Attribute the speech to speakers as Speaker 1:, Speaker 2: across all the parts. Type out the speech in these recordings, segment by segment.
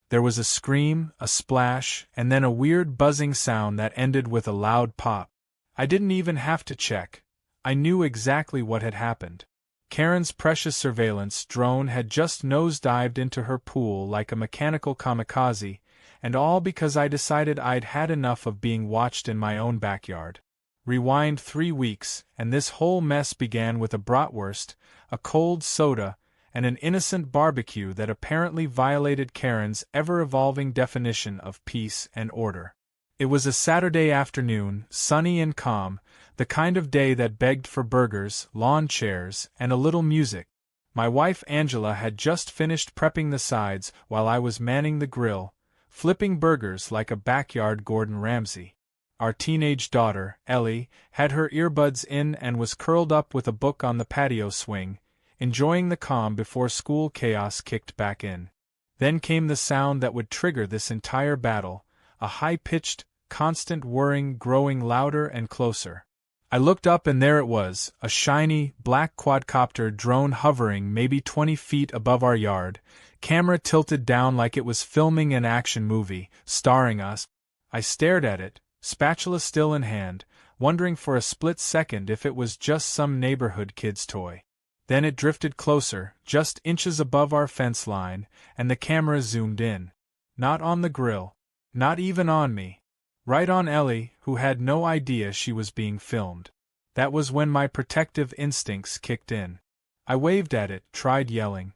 Speaker 1: There was a scream, a splash, and then a weird buzzing sound that ended with a loud pop. I didn't even have to check. I knew exactly what had happened. Karen's precious surveillance drone had just nosedived into her pool like a mechanical kamikaze, and all because I decided I'd had enough of being watched in my own backyard. Rewind 3 weeks, and this whole mess began with a bratwurst, a cold soda, and an innocent barbecue that apparently violated Karen's ever-evolving definition of peace and order. It was a Saturday afternoon, sunny and calm, the kind of day that begged for burgers, lawn chairs, and a little music. My wife Angela had just finished prepping the sides while I was manning the grill, flipping burgers like a backyard Gordon Ramsay. Our teenage daughter, Ellie, had her earbuds in and was curled up with a book on the patio swing, enjoying the calm before school chaos kicked back in. Then came the sound that would trigger this entire battle, a high-pitched, constant whirring growing louder and closer. I looked up and there it was, a shiny, black quadcopter drone hovering maybe 20 feet above our yard, camera tilted down like it was filming an action movie, starring us. I stared at it, spatula still in hand, wondering for a split second if it was just some neighborhood kid's toy. Then it drifted closer, just inches above our fence line, and the camera zoomed in. Not on the grill. Not even on me. Right on Ellie, who had no idea she was being filmed. That was when my protective instincts kicked in. I waved at it, tried yelling.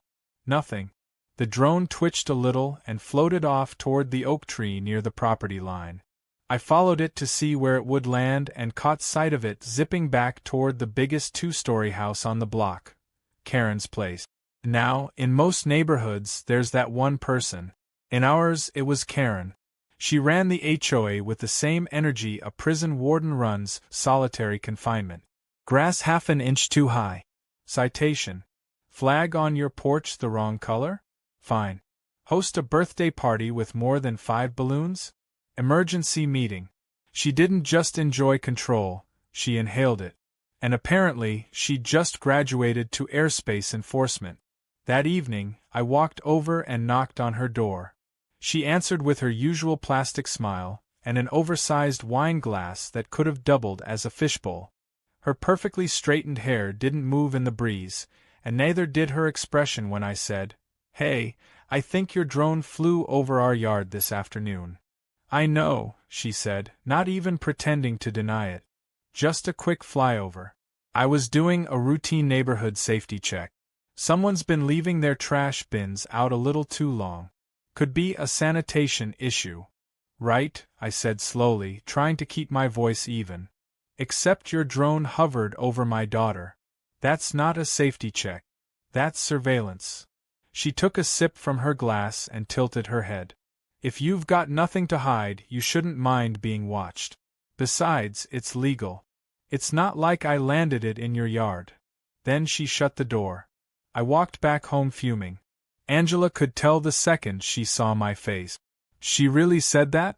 Speaker 1: Nothing. The drone twitched a little and floated off toward the oak tree near the property line. I followed it to see where it would land and caught sight of it zipping back toward the biggest 2-story house on the block, Karen's place. Now, in most neighborhoods, there's that one person. In ours, it was Karen. She ran the HOA with the same energy a prison warden runs, solitary confinement. Grass half an inch too high. Citation. Flag on your porch the wrong color? Fine. Host a birthday party with more than 5 balloons? Emergency meeting. She didn't just enjoy control, she inhaled it. And apparently, she'd just graduated to airspace enforcement. That evening, I walked over and knocked on her door. She answered with her usual plastic smile, and an oversized wine glass that could have doubled as a fishbowl. Her perfectly straightened hair didn't move in the breeze, and neither did her expression when I said, "Hey, I think your drone flew over our yard this afternoon." "I know," she said, not even pretending to deny it. "Just a quick flyover. I was doing a routine neighborhood safety check. Someone's been leaving their trash bins out a little too long. Could be a sanitation issue." "Right," I said slowly, trying to keep my voice even. "Except your drone hovered over my daughter. That's not a safety check. That's surveillance." She took a sip from her glass and tilted her head. "If you've got nothing to hide, you shouldn't mind being watched. Besides, it's legal. It's not like I landed it in your yard." Then she shut the door. I walked back home fuming. Angela could tell the second she saw my face. "She really said that?"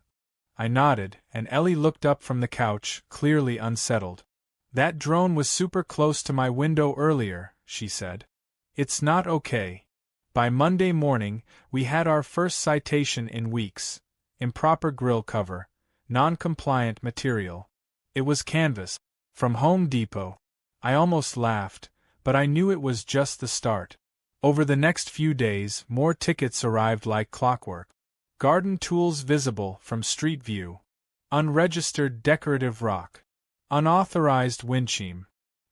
Speaker 1: I nodded, and Ellie looked up from the couch, clearly unsettled. "That drone was super close to my window earlier," she said. "It's not okay." By Monday morning, we had our first citation in weeks. Improper grill cover. Non-compliant material. It was canvas. From Home Depot. I almost laughed, but I knew it was just the start. Over the next few days, more tickets arrived like clockwork. Garden tools visible from street view. Unregistered decorative rock. Unauthorized windchime.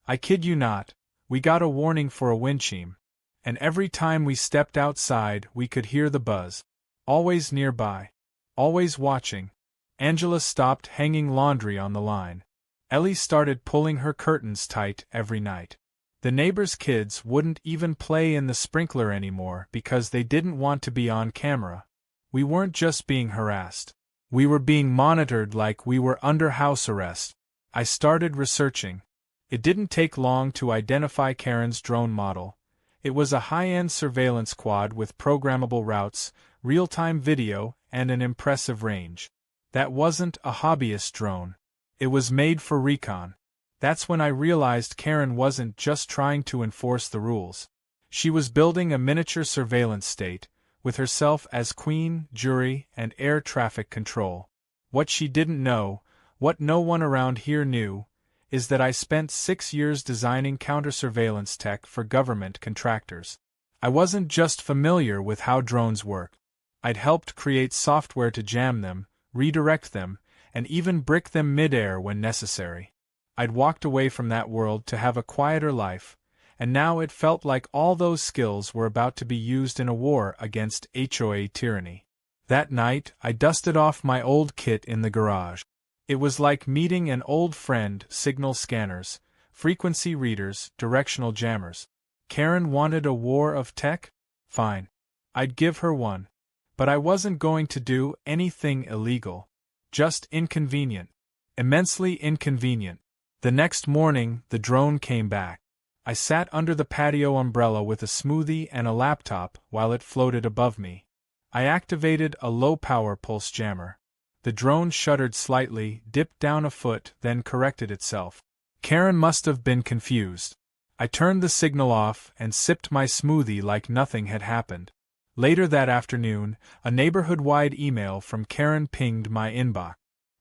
Speaker 1: I kid you not, we got a warning for a windchime. And every time we stepped outside, we could hear the buzz. Always nearby. Always watching. Angela stopped hanging laundry on the line. Ellie started pulling her curtains tight every night. The neighbors' kids wouldn't even play in the sprinkler anymore because they didn't want to be on camera. We weren't just being harassed. We were being monitored like we were under house arrest. I started researching. It didn't take long to identify Karen's drone model. It was a high-end surveillance quad with programmable routes, real-time video, and an impressive range. That wasn't a hobbyist drone. It was made for recon. That's when I realized Karen wasn't just trying to enforce the rules. She was building a miniature surveillance state, with herself as queen, jury, and air traffic control. What she didn't know, what no one around here knew, is that I spent 6 years designing counter-surveillance tech for government contractors. I wasn't just familiar with how drones work. I'd helped create software to jam them, redirect them, and even brick them mid-air when necessary. I'd walked away from that world to have a quieter life, and now it felt like all those skills were about to be used in a war against HOA tyranny. That night, I dusted off my old kit in the garage. It was like meeting an old friend: signal scanners, frequency readers, directional jammers. Karen wanted a war of tech? Fine. I'd give her one. But I wasn't going to do anything illegal. Just inconvenient. Immensely inconvenient. The next morning, the drone came back. I sat under the patio umbrella with a smoothie and a laptop while it floated above me. I activated a low-power pulse jammer. The drone shuddered slightly, dipped down a foot, then corrected itself. Karen must have been confused. I turned the signal off and sipped my smoothie like nothing had happened. Later that afternoon, a neighborhood-wide email from Karen pinged my inbox.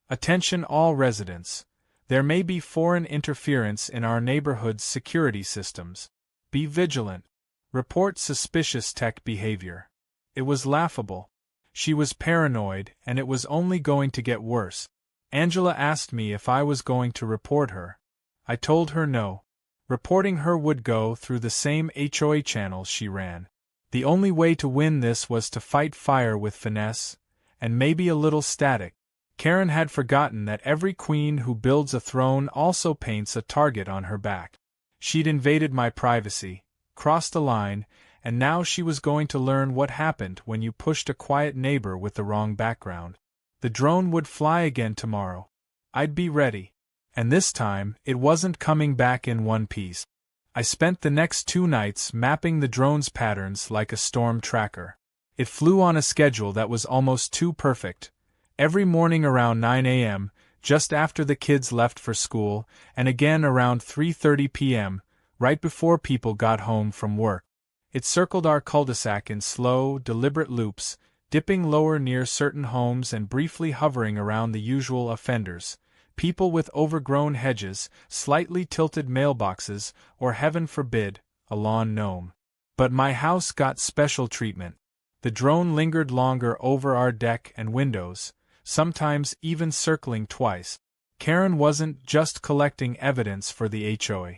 Speaker 1: Attention all residents. There may be foreign interference in our neighborhood's security systems. Be vigilant. Report suspicious tech behavior. It was laughable. She was paranoid, and it was only going to get worse. Angela asked me if I was going to report her. I told her no. Reporting her would go through the same HOA channels she ran. The only way to win this was to fight fire with finesse, and maybe a little static. Karen had forgotten that every queen who builds a throne also paints a target on her back. She'd invaded my privacy, crossed a line, and now she was going to learn what happened when you pushed a quiet neighbor with the wrong background. The drone would fly again tomorrow. I'd be ready. And this time, it wasn't coming back in one piece. I spent the next 2 nights mapping the drone's patterns like a storm tracker. It flew on a schedule that was almost too perfect. Every morning around 9 a.m., just after the kids left for school, and again around 3:30 p.m., right before people got home from work. It circled our cul-de-sac in slow, deliberate loops, dipping lower near certain homes and briefly hovering around the usual offenders: people with overgrown hedges, slightly tilted mailboxes, or heaven forbid, a lawn gnome. But my house got special treatment. The drone lingered longer over our deck and windows, sometimes even circling twice. Karen wasn't just collecting evidence for the HOA.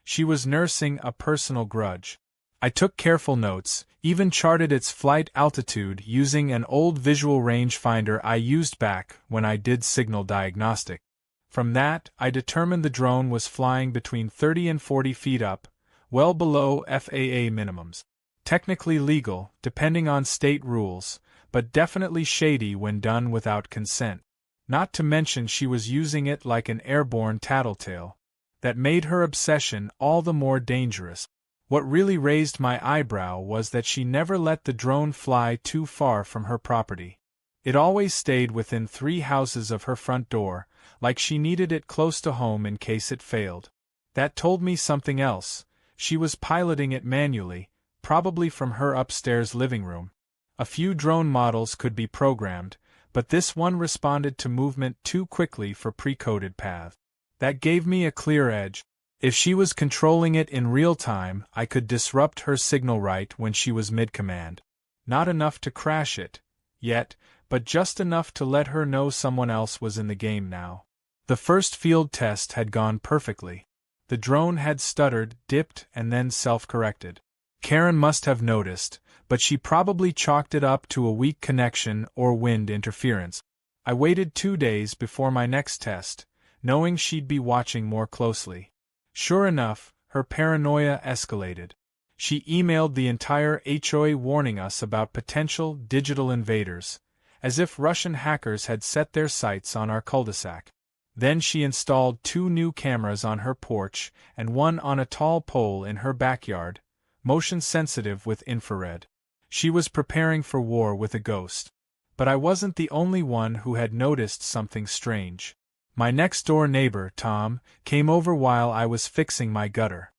Speaker 1: She was nursing a personal grudge. I took careful notes, even charted its flight altitude using an old visual rangefinder I used back when I did signal diagnostic. From that, I determined the drone was flying between 30 and 40 feet up, well below FAA minimums. Technically legal, depending on state rules, but definitely shady when done without consent. Not to mention she was using it like an airborne tattletale. That made her obsession all the more dangerous. What really raised my eyebrow was that she never let the drone fly too far from her property. It always stayed within 3 houses of her front door, like she needed it close to home in case it failed. That told me something else. She was piloting it manually, probably from her upstairs living room. A few drone models could be programmed, but this one responded to movement too quickly for pre-coded paths. That gave me a clear edge. If she was controlling it in real time, I could disrupt her signal right when she was mid-command. Not enough to crash it, yet, but just enough to let her know someone else was in the game now. The first field test had gone perfectly. The drone had stuttered, dipped, and then self-corrected. Karen must have noticed, but she probably chalked it up to a weak connection or wind interference. I waited 2 days before my next test, knowing she'd be watching more closely. Sure enough, her paranoia escalated. She emailed the entire HOA warning us about potential digital invaders, as if Russian hackers had set their sights on our cul-de-sac. Then she installed 2 new cameras on her porch and one on a tall pole in her backyard, motion-sensitive with infrared. She was preparing for war with a ghost. But I wasn't the only one who had noticed something strange. My next-door neighbor, Tom, came over while I was fixing my gutter.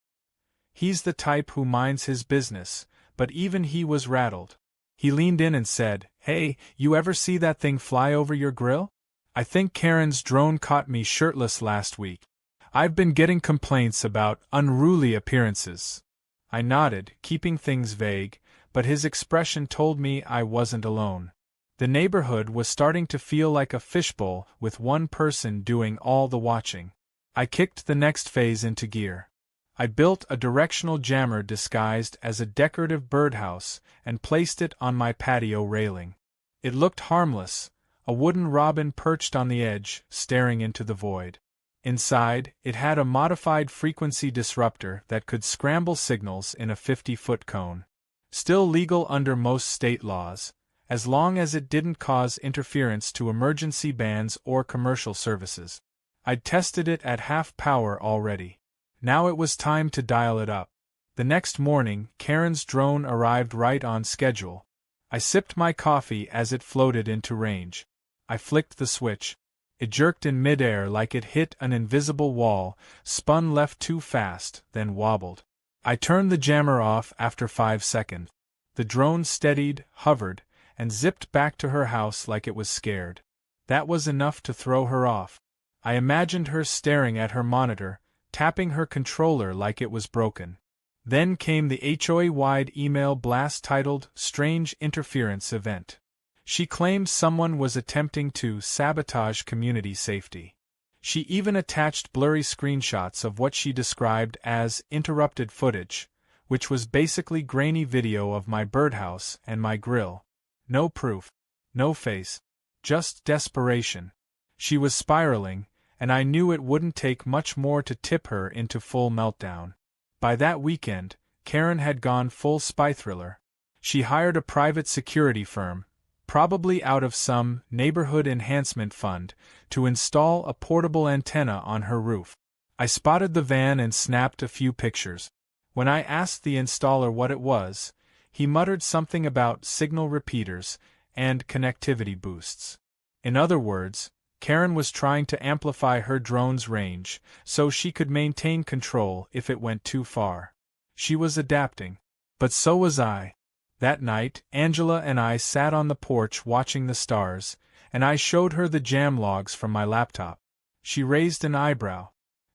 Speaker 1: He's the type who minds his business, but even he was rattled. He leaned in and said, "Hey, you ever see that thing fly over your grill? I think Karen's drone caught me shirtless last week. I've been getting complaints about unruly appearances." I nodded, keeping things vague, but his expression told me I wasn't alone. The neighborhood was starting to feel like a fishbowl with one person doing all the watching. I kicked the next phase into gear. I built a directional jammer disguised as a decorative birdhouse and placed it on my patio railing. It looked harmless, a wooden robin perched on the edge, staring into the void. Inside, it had a modified frequency disruptor that could scramble signals in a 50-foot cone. Still legal under most state laws, as long as it didn't cause interference to emergency bands or commercial services. I'd tested it at half power already. Now it was time to dial it up. The next morning, Karen's drone arrived right on schedule. I sipped my coffee as it floated into range. I flicked the switch. It jerked in midair like it hit an invisible wall, spun left too fast, then wobbled. I turned the jammer off after 5 seconds. The drone steadied, hovered, and zipped back to her house like it was scared. That was enough to throw her off. I imagined her staring at her monitor, tapping her controller like it was broken. Then came the HOA-wide email blast titled "Strange Interference Event." She claimed someone was attempting to sabotage community safety. She even attached blurry screenshots of what she described as interrupted footage, which was basically grainy video of my birdhouse and my grill. No proof, no face, just desperation. She was spiraling, and I knew it wouldn't take much more to tip her into full meltdown. By that weekend, Karen had gone full spy thriller. She hired a private security firm, probably out of some neighborhood enhancement fund, to install a portable antenna on her roof. I spotted the van and snapped a few pictures. When I asked the installer what it was, he muttered something about signal repeaters and connectivity boosts. In other words, Karen was trying to amplify her drone's range so she could maintain control if it went too far. She was adapting. But so was I. That night, Angela and I sat on the porch watching the stars, and I showed her the jam logs from my laptop. She raised an eyebrow.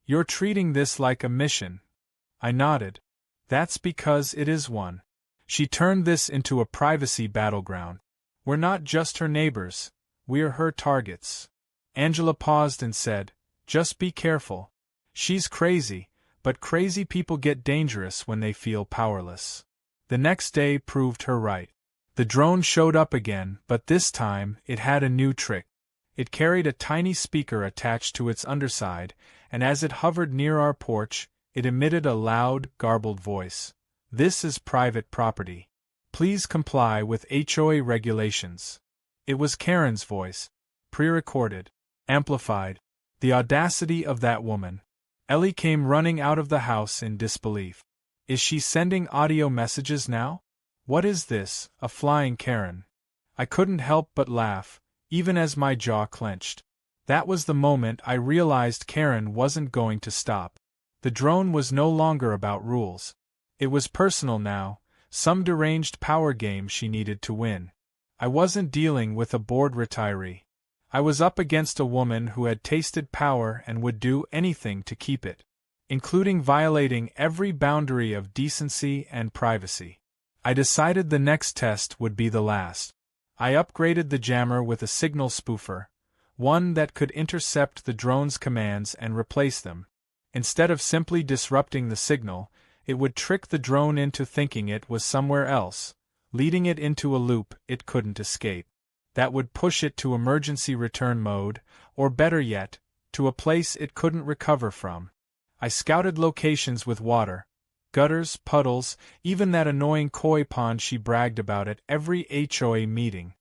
Speaker 1: "You're treating this like a mission." I nodded. "That's because it is one." She turned this into a privacy battleground. We're not just her neighbors, we're her targets. Angela paused and said, "Just be careful. She's crazy, but crazy people get dangerous when they feel powerless." The next day proved her right. The drone showed up again, but this time it had a new trick. It carried a tiny speaker attached to its underside, and as it hovered near our porch, it emitted a loud, garbled voice. "This is private property. Please comply with HOA regulations." It was Karen's voice. Pre-recorded. Amplified. The audacity of that woman. Ellie came running out of the house in disbelief. Is she sending audio messages now? What is this, a flying Karen? I couldn't help but laugh, even as my jaw clenched. That was the moment I realized Karen wasn't going to stop. The drone was no longer about rules. It was personal now, some deranged power game she needed to win. I wasn't dealing with a bored retiree. I was up against a woman who had tasted power and would do anything to keep it, including violating every boundary of decency and privacy. I decided the next test would be the last. I upgraded the jammer with a signal spoofer, one that could intercept the drone's commands and replace them. Instead of simply disrupting the signal, it would trick the drone into thinking it was somewhere else, leading it into a loop it couldn't escape. That would push it to emergency return mode, or better yet, to a place it couldn't recover from. I scouted locations with water, gutters, puddles, even that annoying koi pond she bragged about at every HOA meeting.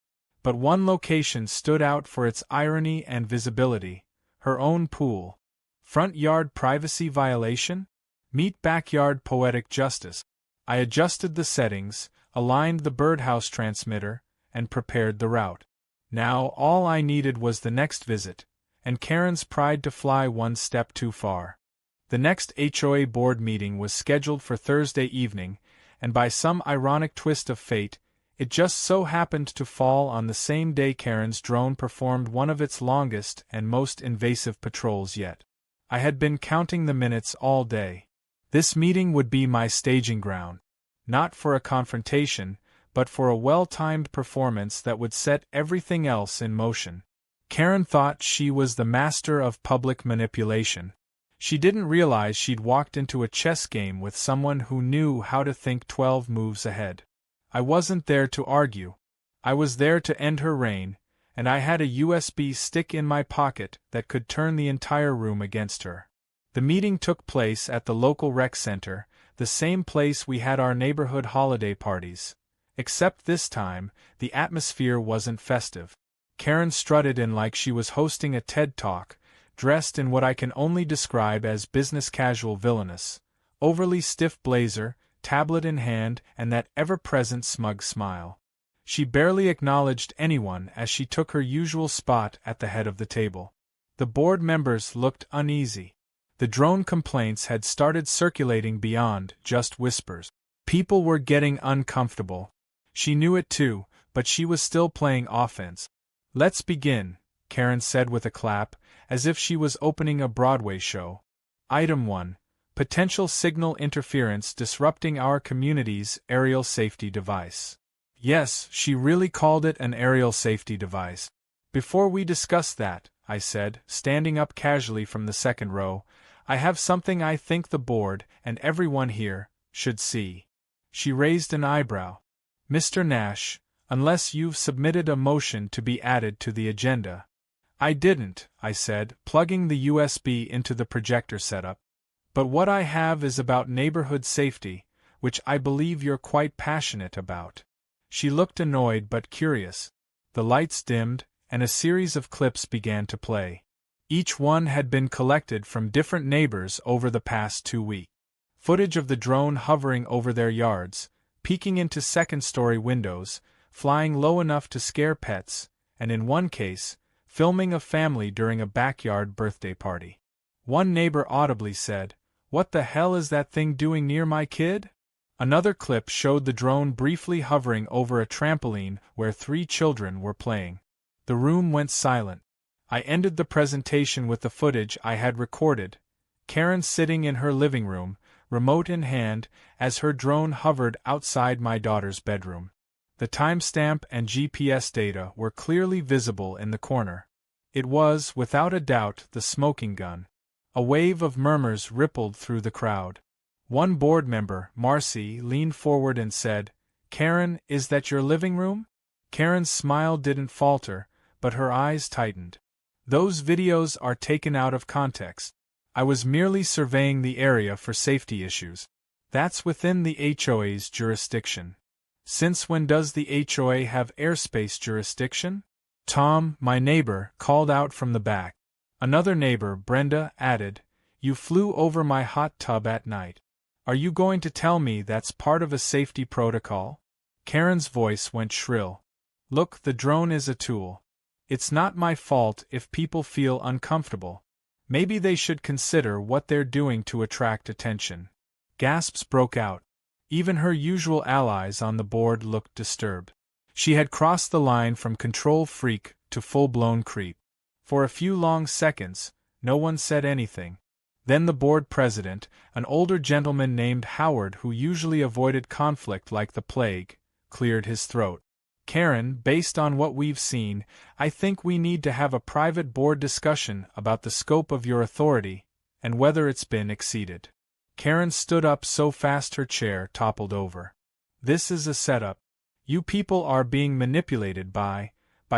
Speaker 1: But one location stood out for its irony and visibility: her own pool. Front yard privacy violation? Meet backyard poetic justice. I adjusted the settings, aligned the birdhouse transmitter, and prepared the route. Now all I needed was the next visit, and Karen's pride to fly one step too far. The next HOA board meeting was scheduled for Thursday evening, and by some ironic twist of fate, It just so happened to fall on the same day Karen's drone performed one of its longest and most invasive patrols yet. I had been counting the minutes all day. This meeting would be my staging ground. Not for a confrontation, but for a well-timed performance that would set everything else in motion. Karen thought she was the master of public manipulation. She didn't realize she'd walked into a chess game with someone who knew how to think 12 moves ahead. I wasn't there to argue. I was there to end her reign, and I had a USB stick in my pocket that could turn the entire room against her. The meeting took place at the local rec center, the same place we had our neighborhood holiday parties. Except this time, the atmosphere wasn't festive. Karen strutted in like she was hosting a TED Talk, dressed in what I can only describe as business casual villainous, overly stiff blazer, tablet in hand, and that ever-present smug smile. She barely acknowledged anyone as she took her usual spot at the head of the table. The board members looked uneasy. The drone complaints had started circulating beyond just whispers. People were getting uncomfortable. She knew it too, but she was still playing offense. "Let's begin," Karen said with a clap, as if she was opening a Broadway show. Item 1. Potential signal interference disrupting our community's aerial safety device. Yes, she really called it an aerial safety device. Before we discuss that, I said, standing up casually from the second row, I have something I think the board, and everyone here, should see. She raised an eyebrow. Mr. Nash, unless you've submitted a motion to be added to the agenda. I didn't, I said, plugging the USB into the projector setup. But what I have is about neighborhood safety, which I believe you're quite passionate about. She looked annoyed but curious. The lights dimmed, and a series of clips began to play. Each one had been collected from different neighbors over the past 2 weeks. Footage of the drone hovering over their yards, peeking into second-story windows, flying low enough to scare pets, and in one case, filming a family during a backyard birthday party. One neighbor audibly said, "What the hell is that thing doing near my kid?" Another clip showed the drone briefly hovering over a trampoline where 3 children were playing. The room went silent. I ended the presentation with the footage I had recorded, Karen sitting in her living room, remote in hand, as her drone hovered outside my daughter's bedroom. The timestamp and GPS data were clearly visible in the corner. It was, without a doubt, the smoking gun. A wave of murmurs rippled through the crowd. One board member, Marcy, leaned forward and said, "Karen, is that your living room?" Karen's smile didn't falter, but her eyes tightened. "Those videos are taken out of context. I was merely surveying the area for safety issues. That's within the HOA's jurisdiction." "Since when does the HOA have airspace jurisdiction?" Tom, my neighbor, called out from the back. Another neighbor, Brenda, added, "You flew over my hot tub at night. Are you going to tell me that's part of a safety protocol?" Karen's voice went shrill. "Look, the drone is a tool. It's not my fault if people feel uncomfortable. Maybe they should consider what they're doing to attract attention." Gasps broke out. Even her usual allies on the board looked disturbed. She had crossed the line from control freak to full-blown creep. For a few long seconds, no one said anything. Then the board president, an older gentleman named Howard who usually avoided conflict like the plague, cleared his throat. "Karen, based on what we've seen, I think we need to have a private board discussion about the scope of your authority, and whether it's been exceeded." Karen stood up so fast her chair toppled over. "This is a setup. You people are being manipulated by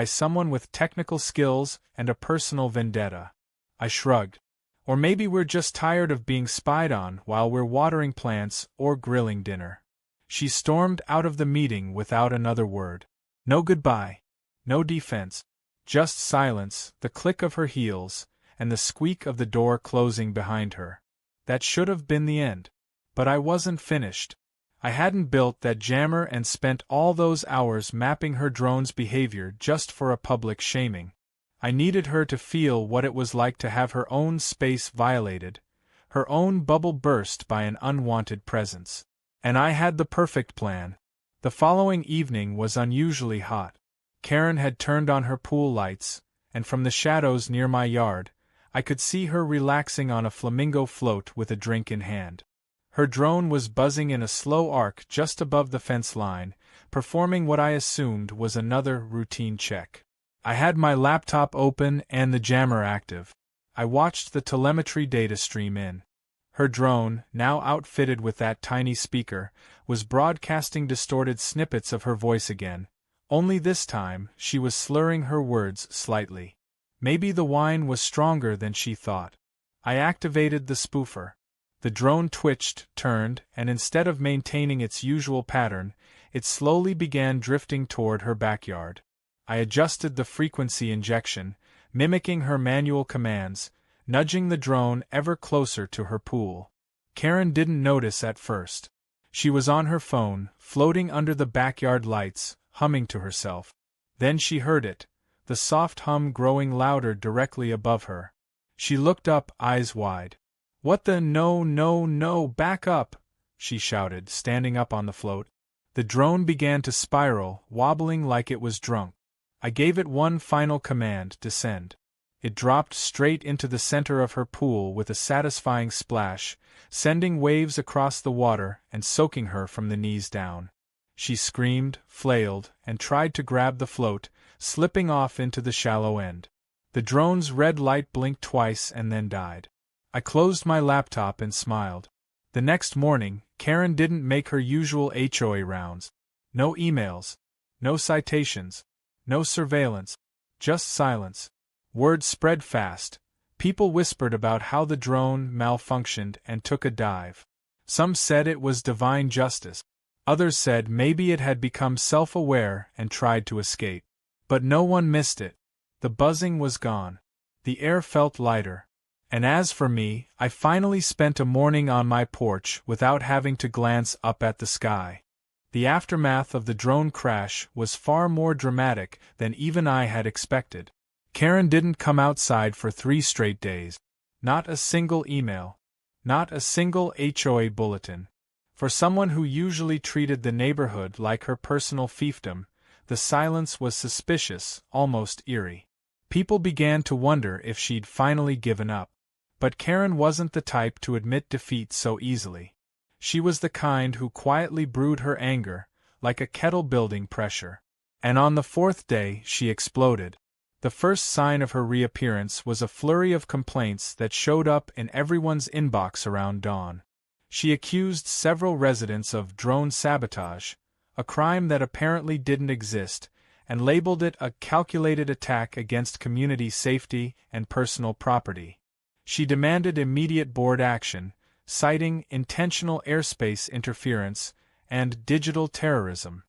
Speaker 1: someone with technical skills and a personal vendetta." I shrugged. "Or maybe we're just tired of being spied on while we're watering plants or grilling dinner." She stormed out of the meeting without another word. No goodbye. No defense. Just silence, the click of her heels, and the squeak of the door closing behind her. That should have been the end. But I wasn't finished. I hadn't built that jammer and spent all those hours mapping her drone's behavior just for a public shaming. I needed her to feel what it was like to have her own space violated, her own bubble burst by an unwanted presence. And I had the perfect plan. The following evening was unusually hot. Karen had turned on her pool lights, and from the shadows near my yard, I could see her relaxing on a flamingo float with a drink in hand. Her drone was buzzing in a slow arc just above the fence line, performing what I assumed was another routine check. I had my laptop open and the jammer active. I watched the telemetry data stream in. Her drone, now outfitted with that tiny speaker, was broadcasting distorted snippets of her voice again, only this time she was slurring her words slightly. Maybe the wine was stronger than she thought. I activated the spoofer. The drone twitched, turned, and instead of maintaining its usual pattern, it slowly began drifting toward her backyard. I adjusted the frequency injection, mimicking her manual commands, nudging the drone ever closer to her pool. Karen didn't notice at first. She was on her phone, floating under the backyard lights, humming to herself. Then she heard it, the soft hum growing louder directly above her. She looked up, eyes wide. "What the no, back up!" she shouted, standing up on the float. The drone began to spiral, wobbling like it was drunk. I gave it one final command, descend. It dropped straight into the center of her pool with a satisfying splash, sending waves across the water and soaking her from the knees down. She screamed, flailed, and tried to grab the float, slipping off into the shallow end. The drone's red light blinked twice and then died. I closed my laptop and smiled. The next morning, Karen didn't make her usual HOA rounds. No emails. No citations. No surveillance. Just silence. Word spread fast. People whispered about how the drone malfunctioned and took a dive. Some said it was divine justice. Others said maybe it had become self-aware and tried to escape. But no one missed it. The buzzing was gone. The air felt lighter. And as for me, I finally spent a morning on my porch without having to glance up at the sky. The aftermath of the drone crash was far more dramatic than even I had expected. Karen didn't come outside for 3 straight days. Not a single email. Not a single HOA bulletin. For someone who usually treated the neighborhood like her personal fiefdom, the silence was suspicious, almost eerie. People began to wonder if she'd finally given up. But Karen wasn't the type to admit defeat so easily. She was the kind who quietly brewed her anger, like a kettle building pressure. And on the 4th day she exploded. The first sign of her reappearance was a flurry of complaints that showed up in everyone's inbox around dawn. She accused several residents of drone sabotage, a crime that apparently didn't exist, and labeled it a calculated attack against community safety and personal property. She demanded immediate board action, citing intentional airspace interference and digital terrorism.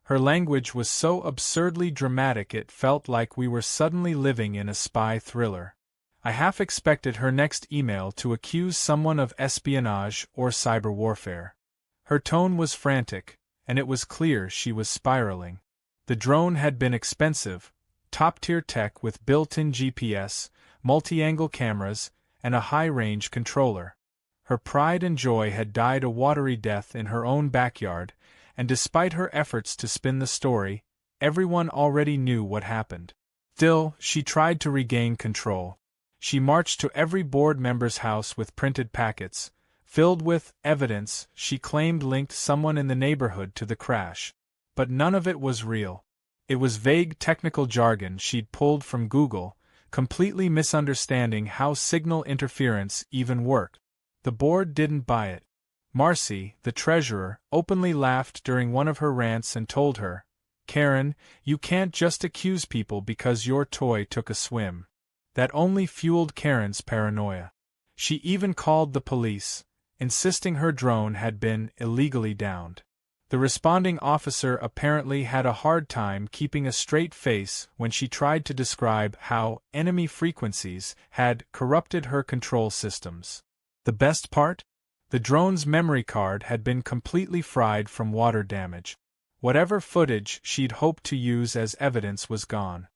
Speaker 1: Her language was so absurdly dramatic it felt like we were suddenly living in a spy thriller. I half expected her next email to accuse someone of espionage or cyber warfare. Her tone was frantic, and it was clear she was spiraling. The drone had been expensive, top-tier tech with built-in GPS, multi-angle cameras, and a high-range controller. Her pride and joy had died a watery death in her own backyard, and despite her efforts to spin the story, everyone already knew what happened. Still, she tried to regain control. She marched to every board member's house with printed packets, filled with evidence she claimed linked someone in the neighborhood to the crash. But none of it was real. It was vague technical jargon she'd pulled from Google, completely misunderstanding how signal interference even worked. The board didn't buy it. Marcy, the treasurer, openly laughed during one of her rants and told her, "Karen, you can't just accuse people because your toy took a swim." That only fueled Karen's paranoia. She even called the police, insisting her drone had been illegally downed. The responding officer apparently had a hard time keeping a straight face when she tried to describe how enemy frequencies had corrupted her control systems. The best part? The drone's memory card had been completely fried from water damage. Whatever footage she'd hoped to use as evidence was gone.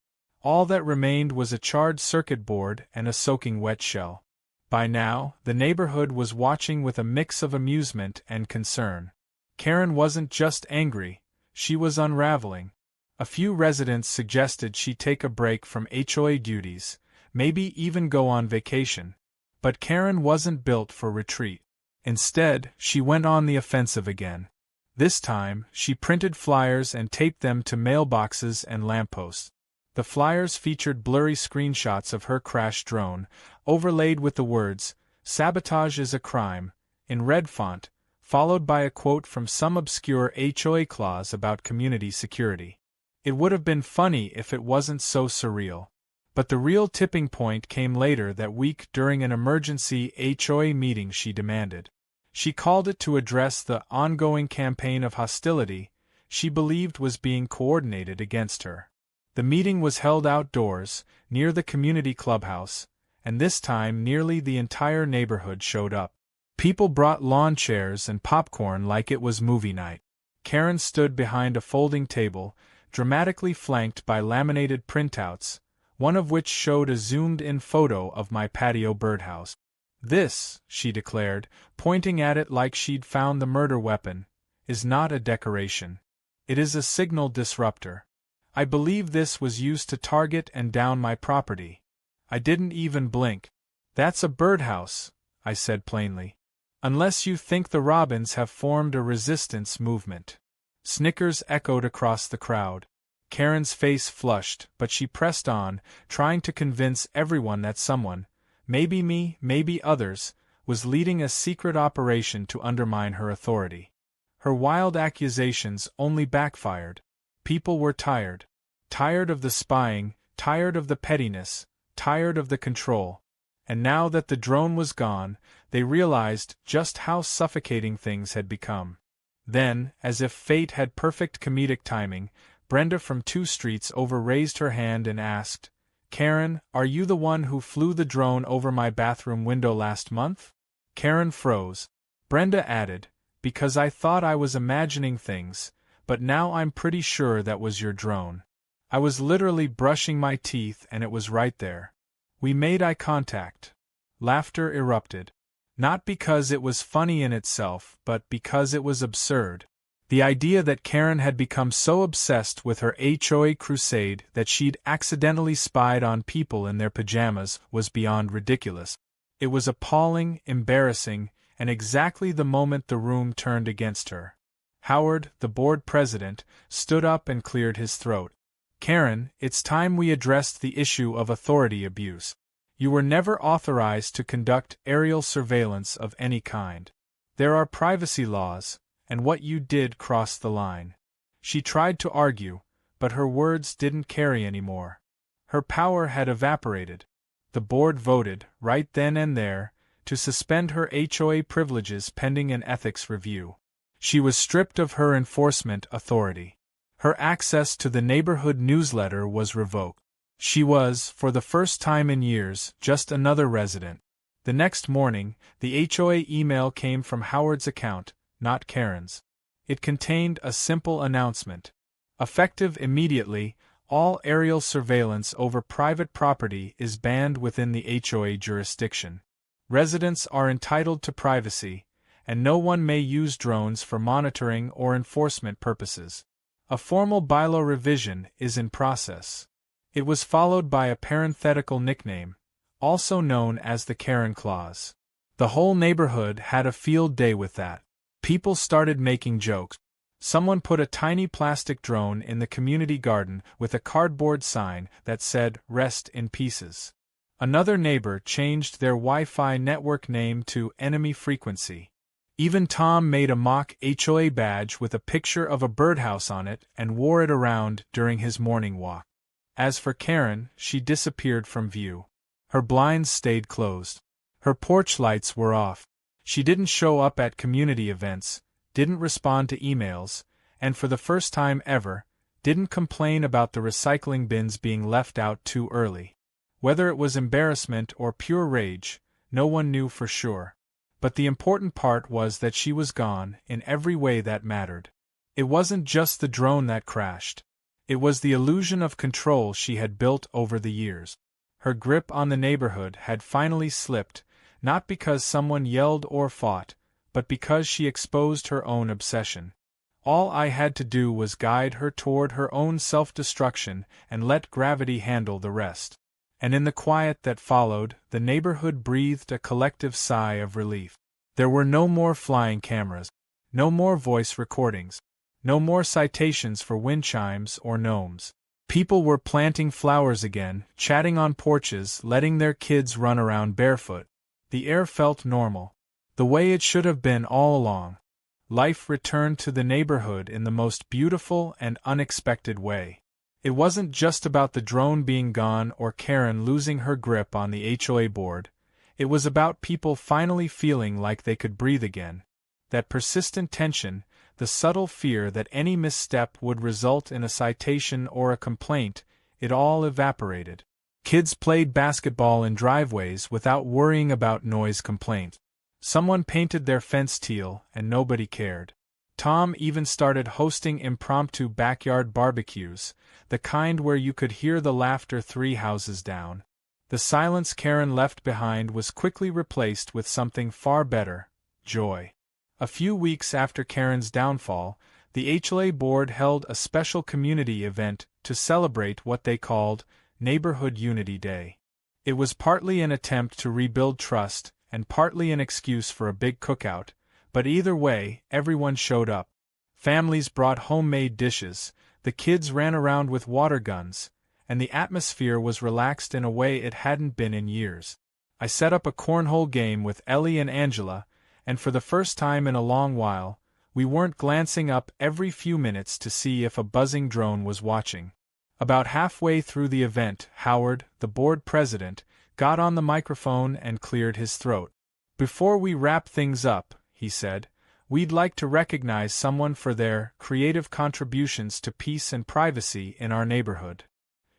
Speaker 1: All that remained was a charred circuit board and a soaking wet shell. By now, the neighborhood was watching with a mix of amusement and concern. Karen wasn't just angry, She was unraveling. A few residents suggested she take a break from HOA duties, maybe even go on vacation. But Karen wasn't built for retreat. Instead, she went on the offensive again. This time, she printed flyers and taped them to mailboxes and lampposts. The flyers featured blurry screenshots of her crashed drone, overlaid with the words, "Sabotage is a crime," in red font, followed by a quote from some obscure HOA clause about community security. It would have been funny if it wasn't so surreal. But the real tipping point came later that week during an emergency HOA meeting she demanded. She called it to address the ongoing campaign of hostility she believed was being coordinated against her. The meeting was held outdoors, near the community clubhouse, and this time nearly the entire neighborhood showed up. People brought lawn chairs and popcorn like it was movie night. Karen stood behind a folding table, dramatically flanked by laminated printouts, one of which showed a zoomed-in photo of my patio birdhouse. "This," she declared, pointing at it like she'd found the murder weapon, "is not a decoration. It is a signal disruptor. I believe this was used to target and down my property." I didn't even blink. "That's a birdhouse," I said plainly. "Unless you think the robins have formed a resistance movement." Snickers echoed across the crowd. Karen's face flushed, but she pressed on, trying to convince everyone that someone, maybe me, maybe others, was leading a secret operation to undermine her authority. Her wild accusations only backfired. People were tired. Tired of the spying, tired of the pettiness, tired of the control. And now that the drone was gone, they realized just how suffocating things had become. Then, as if fate had perfect comedic timing, Brenda from 2 streets over raised her hand and asked, "Karen, are you the one who flew the drone over my bathroom window last month?" Karen froze. Brenda added, "Because I thought I was imagining things, but now I'm pretty sure that was your drone. I was literally brushing my teeth and it was right there." We made eye contact. Laughter erupted. Not because it was funny in itself, but because it was absurd. The idea that Karen had become so obsessed with her HOA crusade that she'd accidentally spied on people in their pajamas was beyond ridiculous. It was appalling, embarrassing, and exactly the moment the room turned against her. Howard, the board president, stood up and cleared his throat. "Karen, it's time we addressed the issue of authority abuse. You were never authorized to conduct aerial surveillance of any kind. There are privacy laws, and what you did crossed the line." She tried to argue, but her words didn't carry anymore. Her power had evaporated. The board voted, right then and there, to suspend her HOA privileges pending an ethics review. She was stripped of her enforcement authority. Her access to the neighborhood newsletter was revoked. She was, for the first time in years, just another resident. The next morning, the HOA email came from Howard's account, not Karen's. It contained a simple announcement. Effective immediately, all aerial surveillance over private property is banned within the HOA jurisdiction. Residents are entitled to privacy, and no one may use drones for monitoring or enforcement purposes. A formal bylaw revision is in process. It was followed by a parenthetical nickname, also known as the Karen Clause. The whole neighborhood had a field day with that. People started making jokes. Someone put a tiny plastic drone in the community garden with a cardboard sign that said, "Rest in pieces." Another neighbor changed their Wi-Fi network name to Enemy Frequency. Even Tom made a mock HOA badge with a picture of a birdhouse on it and wore it around during his morning walk. As for Karen, she disappeared from view. Her blinds stayed closed. Her porch lights were off. She didn't show up at community events, didn't respond to emails, and for the first time ever, didn't complain about the recycling bins being left out too early. Whether it was embarrassment or pure rage, no one knew for sure. But the important part was that she was gone in every way that mattered. It wasn't just the drone that crashed. It was the illusion of control she had built over the years. Her grip on the neighborhood had finally slipped, not because someone yelled or fought, but because she exposed her own obsession. All I had to do was guide her toward her own self-destruction and let gravity handle the rest. And in the quiet that followed, the neighborhood breathed a collective sigh of relief. There were no more flying cameras, no more voice recordings, no more citations for wind chimes or gnomes. People were planting flowers again, chatting on porches, letting their kids run around barefoot. The air felt normal, the way it should have been all along. Life returned to the neighborhood in the most beautiful and unexpected way. It wasn't just about the drone being gone or Karen losing her grip on the HOA board. It was about people finally feeling like they could breathe again. That persistent tension, the subtle fear that any misstep would result in a citation or a complaint, it all evaporated. Kids played basketball in driveways without worrying about noise complaints. Someone painted their fence teal, and nobody cared. Tom even started hosting impromptu backyard barbecues, the kind where you could hear the laughter 3 houses down. The silence Karen left behind was quickly replaced with something far better: joy. A few weeks after Karen's downfall, the HOA board held a special community event to celebrate what they called Neighborhood Unity Day. It was partly an attempt to rebuild trust, and partly an excuse for a big cookout, but either way, everyone showed up. Families brought homemade dishes, the kids ran around with water guns, and the atmosphere was relaxed in a way it hadn't been in years. I set up a cornhole game with Ellie and Angela, and for the first time in a long while, we weren't glancing up every few minutes to see if a buzzing drone was watching. About halfway through the event, Howard, the board president, got on the microphone and cleared his throat. "Before we wrap things up," he said, "we'd like to recognize someone for their creative contributions to peace and privacy in our neighborhood."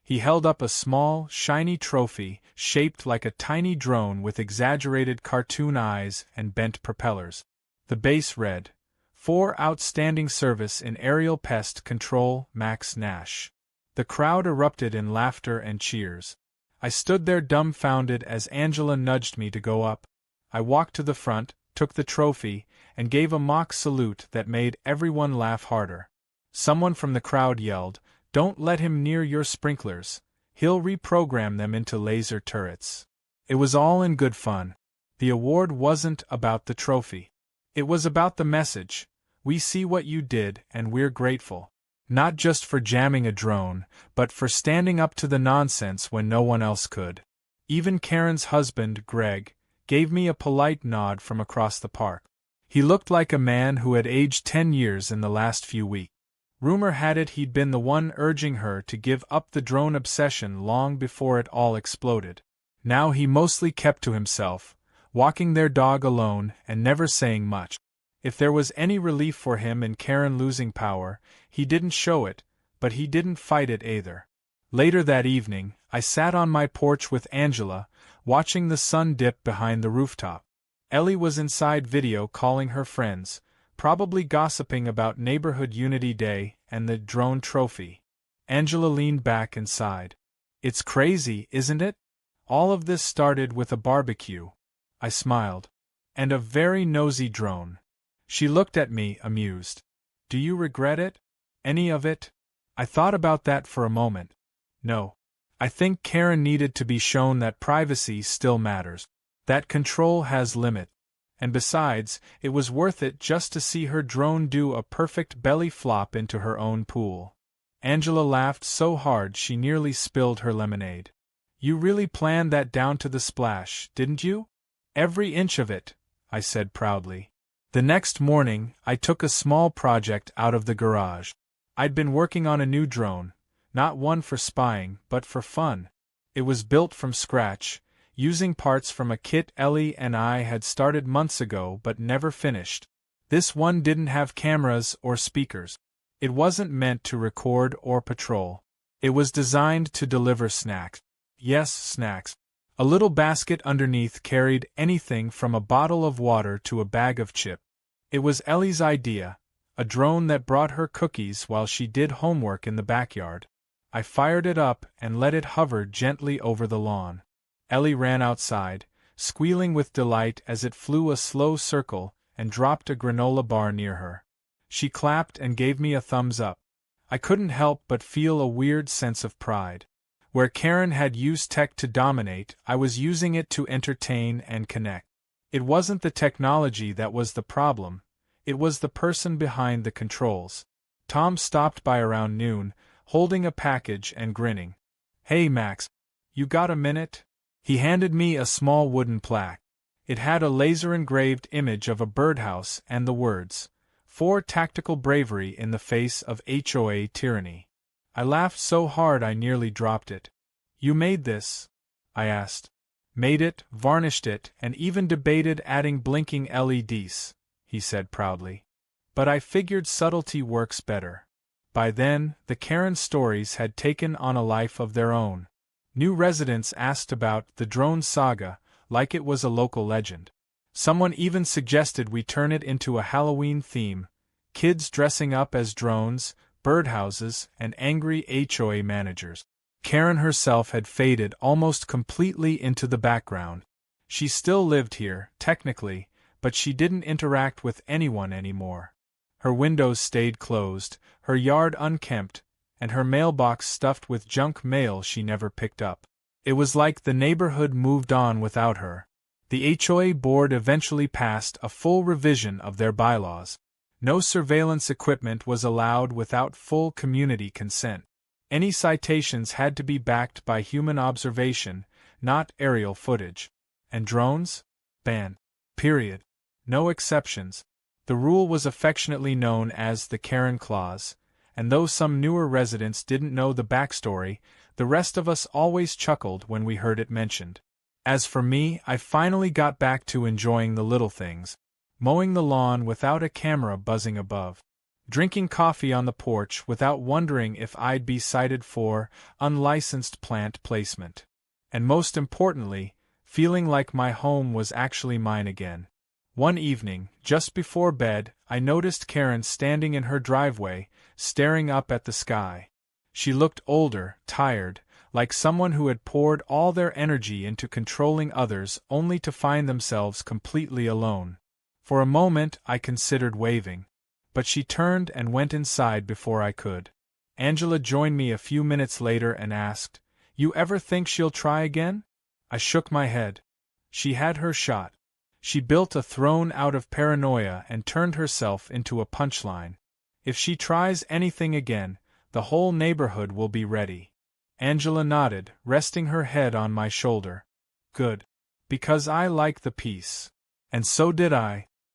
Speaker 1: He held up a small, shiny trophy shaped like a tiny drone with exaggerated cartoon eyes and bent propellers. The base read, "For outstanding service in aerial pest control, Max Nash." The crowd erupted in laughter and cheers. I stood there dumbfounded as Angela nudged me to go up. I walked to the front, took the trophy, and gave a mock salute that made everyone laugh harder. Someone from the crowd yelled, "Don't let him near your sprinklers. He'll reprogram them into laser turrets." It was all in good fun. The award wasn't about the trophy. It was about the message: we see what you did and we're grateful. Not just for jamming a drone, but for standing up to the nonsense when no one else could. Even Karen's husband, Greg, gave me a polite nod from across the park. He looked like a man who had aged 10 years in the last few weeks. Rumor had it he'd been the one urging her to give up the drone obsession long before it all exploded. Now he mostly kept to himself, walking their dog alone and never saying much. If there was any relief for him in Karen losing power, he didn't show it, but he didn't fight it either. Later that evening, I sat on my porch with Angela, watching the sun dip behind the rooftop. Ellie was inside video calling her friends, probably gossiping about Neighborhood Unity Day and the drone trophy. Angela leaned back and sighed. "It's crazy, isn't it? All of this started with a barbecue." I smiled. "And a very nosy drone." She looked at me, amused. "Do you regret it? Any of it?" I thought about that for a moment. No. I think Karen needed to be shown that privacy still matters. That control has limits. And besides, it was worth it just to see her drone do a perfect belly flop into her own pool. Angela laughed so hard she nearly spilled her lemonade. "You really planned that down to the splash, didn't you?" "Every inch of it," I said proudly. The next morning, I took a small project out of the garage. I'd been working on a new drone, not one for spying, but for fun. It was built from scratch, using parts from a kit Ellie and I had started months ago but never finished. This one didn't have cameras or speakers. It wasn't meant to record or patrol. It was designed to deliver snacks. Yes, snacks. A little basket underneath carried anything from a bottle of water to a bag of chips. It was Ellie's idea, a drone that brought her cookies while she did homework in the backyard. I fired it up and let it hover gently over the lawn. Ellie ran outside, squealing with delight as it flew a slow circle and dropped a granola bar near her. She clapped and gave me a thumbs up. I couldn't help but feel a weird sense of pride. Where Karen had used tech to dominate, I was using it to entertain and connect. It wasn't the technology that was the problem, it was the person behind the controls. Tom stopped by around noon, holding a package and grinning. "Hey Max, you got a minute?" He handed me a small wooden plaque. It had a laser-engraved image of a birdhouse and the words, "For tactical bravery in the face of HOA tyranny." I laughed so hard I nearly dropped it. "You made this?" I asked. "Made it, varnished it, and even debated adding blinking LEDs," he said proudly. "But I figured subtlety works better." By then, the Karen stories had taken on a life of their own. New residents asked about the drone saga, like it was a local legend. Someone even suggested we turn it into a Halloween theme, kids dressing up as drones, birdhouses, and angry HOA managers. Karen herself had faded almost completely into the background. She still lived here, technically, but she didn't interact with anyone anymore. Her windows stayed closed, her yard unkempt, and her mailbox stuffed with junk mail she never picked up. It was like the neighborhood moved on without her. The HOA board eventually passed a full revision of their bylaws. No surveillance equipment was allowed without full community consent. Any citations had to be backed by human observation, not aerial footage. And drones? Banned. Period. No exceptions. The rule was affectionately known as the Karen Clause, and though some newer residents didn't know the backstory, the rest of us always chuckled when we heard it mentioned. As for me, I finally got back to enjoying the little things. Mowing the lawn without a camera buzzing above. Drinking coffee on the porch without wondering if I'd be cited for unlicensed plant placement. And most importantly, feeling like my home was actually mine again. One evening, just before bed, I noticed Karen standing in her driveway, staring up at the sky. She looked older, tired, like someone who had poured all their energy into controlling others only to find themselves completely alone. For a moment I considered waving, but she turned and went inside before I could. Angela joined me a few minutes later and asked, "You ever think she'll try again?" I shook my head. She had her shot. She built a throne out of paranoia and turned herself into a punchline. If she tries anything again, the whole neighborhood will be ready. Angela nodded, resting her head on my shoulder. Good. Because I like the peace. And so did I.